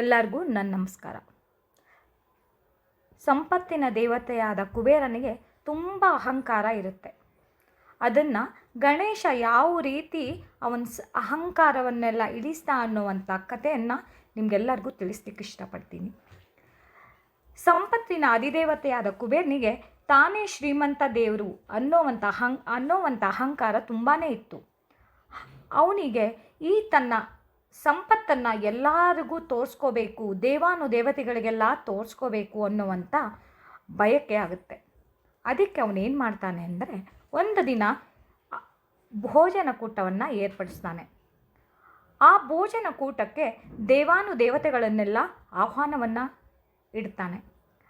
ಎಲ್ಲರಿಗೂ ನನ್ನ ನಮಸ್ಕಾರ. ಸಂಪತ್ತಿನ ದೇವತೆಯಾದ ಕುಬೇರನಿಗೆ ತುಂಬ ಅಹಂಕಾರ ಇರುತ್ತೆ. ಅದನ್ನು ಗಣೇಶ ಯಾವ ರೀತಿ ಅವನ ಅಹಂಕಾರವನ್ನೆಲ್ಲ ಇಳಿಸ್ತಾ ಅನ್ನುವಂಥ ಕಥೆಯನ್ನು ನಿಮಗೆಲ್ಲರಿಗೂ ತಿಳಿಸ್ಲಿಕ್ಕೆ ಇಷ್ಟಪಡ್ತೀನಿ. ಸಂಪತ್ತಿನ ಅಧಿದೇವತೆಯಾದ ಕುಬೇರನಿಗೆ ತಾನೇ ಶ್ರೀಮಂತ ದೇವರು ಅನ್ನೋವಂಥ ಅಹಂಕಾರ ತುಂಬಾ ಇತ್ತು. ಅವನಿಗೆ ಈ ತನ್ನ ಸಂಪತ್ತನ್ನು ಎಲ್ಲರಿಗೂ ತೋರಿಸ್ಕೋಬೇಕು, ದೇವಾನುದೇವತೆಗಳಿಗೆಲ್ಲ ತೋರಿಸ್ಕೋಬೇಕು ಅನ್ನುವಂಥ ಬಯಕೆ ಆಗುತ್ತೆ. ಅದಕ್ಕೆ ಅವನೇನು ಮಾಡ್ತಾನೆ ಅಂದರೆ, ಒಂದು ದಿನ ಭೋಜನ ಕೂಟವನ್ನು ಏರ್ಪಡಿಸ್ತಾನೆ. ಆ ಭೋಜನ ಕೂಟಕ್ಕೆ ದೇವಾನುದೇವತೆಗಳನ್ನೆಲ್ಲ ಆಹ್ವಾನವನ್ನು ಇಡ್ತಾನೆ.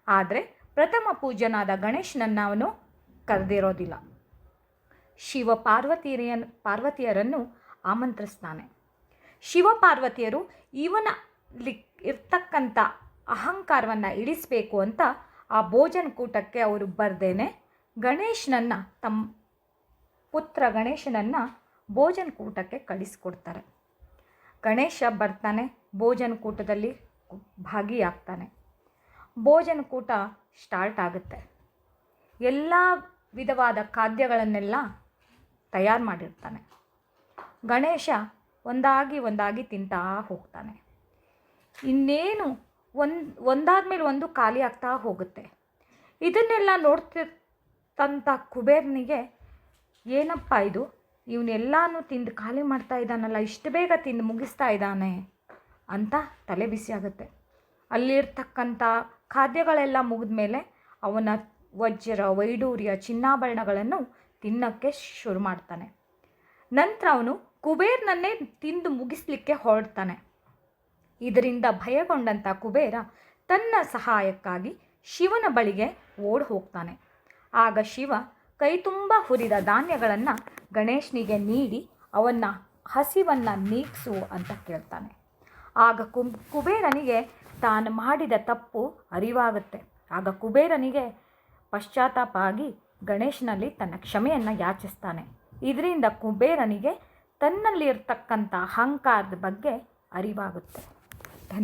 ಆದರೆ ಪ್ರಥಮ ಪೂಜ್ಯನಾದ ಗಣೇಶನನ್ನು ಅವನು ಕರೆದಿರೋದಿಲ್ಲ. ಶಿವ ಪಾರ್ವತಿಯರನ್ನು ಆಮಂತ್ರಿಸ್ತಾನೆ. ಶಿವಪಾರ್ವತಿಯರು ಇವನಲ್ಲಿ ಇರ್ತಕ್ಕಂಥ ಅಹಂಕಾರವನ್ನು ಇಳಿಸಬೇಕು ಅಂತ ಆ ಭೋಜನ ಕೂಟಕ್ಕೆ ಅವರು ಬರ್ದೇನೆ ಗಣೇಶನನ್ನು, ತಮ್ಮ ಪುತ್ರ ಗಣೇಶನನ್ನು ಭೋಜನ ಕೂಟಕ್ಕೆ ಕಳಿಸ್ಕೊಡ್ತಾರೆ. ಗಣೇಶ ಬರ್ತಾನೆ, ಭೋಜನ ಕೂಟದಲ್ಲಿ ಭಾಗಿಯಾಗ್ತಾನೆ. ಭೋಜನ ಕೂಟ ಸ್ಟಾರ್ಟ್ ಆಗುತ್ತೆ. ಎಲ್ಲ ವಿಧವಾದ ಖಾದ್ಯಗಳನ್ನೆಲ್ಲ ತಯಾರು ಮಾಡಿರ್ತಾನೆ. ಗಣೇಶ ಒಂದಾಗಿ ತಿಂತಾ ಹೋಗ್ತಾನೆ. ಇನ್ನೇನು ಒಂದಾದ ಮೇಲೆ ಒಂದು ಖಾಲಿ ಆಗ್ತಾ ಹೋಗುತ್ತೆ. ಇದನ್ನೆಲ್ಲ ನೋಡ್ತಿರ್ತಂಥ ಕುಬೇರನಿಗೆ, ಏನಪ್ಪ ಇದು, ಇವನ್ನೆಲ್ಲನೂ ತಿಂದು ಖಾಲಿ ಮಾಡ್ತಾ ಇದ್ದಾನಲ್ಲ, ಇಷ್ಟು ಬೇಗ ತಿಂದು ಮುಗಿಸ್ತಾ ಇದ್ದಾನೆ ಅಂತ ತಲೆ ಬಿಸಿ ಆಗುತ್ತೆ. ಅಲ್ಲಿರ್ತಕ್ಕಂಥ ಖಾದ್ಯಗಳೆಲ್ಲ ಮುಗಿದ ಮೇಲೆ ಅವನ ವಜ್ರ, ವೈಡೂರ್ಯ, ಚಿನ್ನಾಭರಣಗಳನ್ನು ತಿನ್ನೋಕ್ಕೆ ಶುರು ಮಾಡ್ತಾನೆ. ನಂತರ ಅವನು ಕುಬೇರನನ್ನೇ ತಿಂದು ಮುಗಿಸ್ಲಿಕ್ಕೆ ಹೊರಡ್ತಾನೆ. ಇದರಿಂದ ಭಯಗೊಂಡಂಥ ಕುಬೇರ ತನ್ನ ಸಹಾಯಕ್ಕಾಗಿ ಶಿವನ ಬಳಿಗೆ ಓಡಿ ಹೋಗ್ತಾನೆ. ಆಗ ಶಿವ ಕೈ ತುಂಬ ಹುರಿದ ಧಾನ್ಯಗಳನ್ನು ಗಣೇಶನಿಗೆ ನೀಡಿ ಅವನ್ನ ಹಸಿವನ್ನು ನೀಗಿಸು ಅಂತ ಕೇಳ್ತಾನೆ. ಆಗ ಕುಬೇರನಿಗೆ ತಾನು ಮಾಡಿದ ತಪ್ಪು ಅರಿವಾಗುತ್ತೆ. ಆಗ ಕುಬೇರನಿಗೆ ಪಶ್ಚಾತ್ತಾಪ ಆಗಿ ಗಣೇಶನಲ್ಲಿ ತನ್ನ ಕ್ಷಮೆಯನ್ನು ಯಾಚಿಸ್ತಾನೆ. ಇದರಿಂದ ಕುಬೇರನಿಗೆ ತನ್ನಲ್ಲಿರ್ತಕ್ಕಂಥ ಅಹಂಕಾರದ ಬಗ್ಗೆ ಅರಿವಾಗುತ್ತೆ.